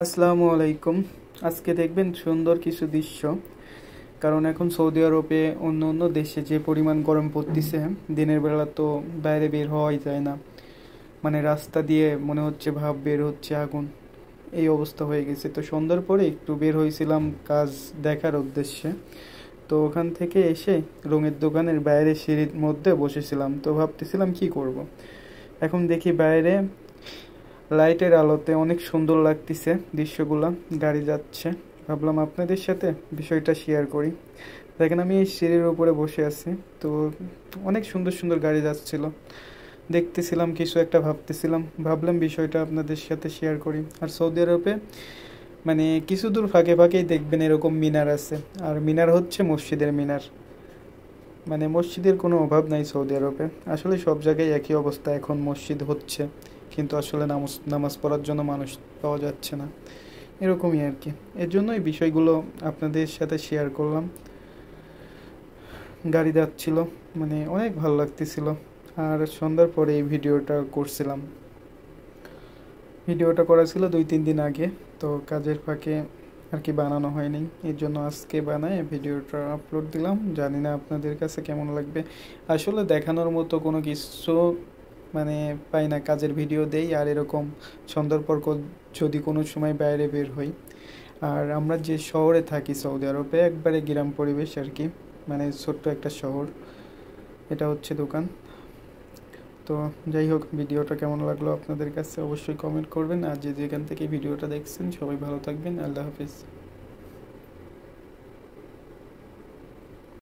আসসালামু আলাইকুম। আজকে দেখবেন সুন্দর কিছু দৃশ্য। কারণ এখন সৌদি আরবে অন্য অন্য দেশে যে পরিমাণ গরম পড়তিছে, দিনের বেলা তো বাইরে বের হওয়াই যায় না। মানে রাস্তা দিয়ে মনে হচ্ছে ভাব বের হচ্ছে আগুন, এই অবস্থা হয়ে গেছে। তো সন্ধ্যার পরে একটু বের হয়েছিলাম কাজ দেখার উদ্দেশ্যে। তো ওখান থেকে এসে রঙের দোকানের বাইরে সিঁড়ির মধ্যে বসেছিলাম, তো ভাবতেছিলাম কি করব। এখন দেখি বাইরে লাইটের আলোতে অনেক সুন্দর লাগতেছে দৃশ্যগুলা, গাড়ি যাচ্ছে। ভাবলাম আপনাদের সাথে বিষয়টা শেয়ার করি। দেখেন আমি এই সিঁড়ির উপরে বসে আছি, তো অনেক সুন্দর সুন্দর গাড়ি যাচ্ছিল, দেখতেছিলাম কিছু একটা ভাবতেছিলাম, ভাবলাম বিষয়টা আপনাদের সাথে শেয়ার করি। আর সৌদি আরবে মানে কিছু দূর ফাঁকে ফাঁকেই দেখবেন এরকম মিনার আছে। আর মিনার হচ্ছে মসজিদের মিনার। মানে মসজিদের কোনো অভাব নাই সৌদি আরবে। আসলে সব জায়গায় একই অবস্থা, এখন মসজিদ হচ্ছে কিন্তু আসলে নামাজ নামাজ পড়ার জন্য মানুষ পাওয়া যাচ্ছে না, এরকমই আর কি। এর জন্য এই বিষয়গুলো আপনাদের সাথে শেয়ার করলাম। গাড়ি যাচ্ছিল, মানে অনেক ভালো লাগতেছিল। আর সন্ধ্যার পরে এই ভিডিওটা করছিলাম। ভিডিওটা করা ছিল 2-3 দিন আগে, তো কাজের ফাঁকে আর কি বানানো হয়নি। এর জন্য আজকে বানায় ভিডিওটা আপলোড দিলাম। জানি না আপনাদের কাছে কেমন লাগবে। আসলে দেখানোর মতো কোনো কিছু মানে পাই না, কাজের ভিডিও দেই আর এরকম সন্ধ্যার পর যদি কোনো সময় বাইরে বের হই। আর আমরা যে শহরে থাকি সৌদি আরবে, একবারে গ্রাম পরিবেশ আর কি, মানে ছোট্ট একটা শহর। এটা হচ্ছে দোকান। তো যাই হোক, ভিডিওটা কেমন লাগলো আপনাদের কাছে অবশ্যই কমেন্ট করবেন। আর যে যেখান থেকে ভিডিওটা দেখছেন সবাই ভালো থাকবেন। আল্লাহ হাফিজ।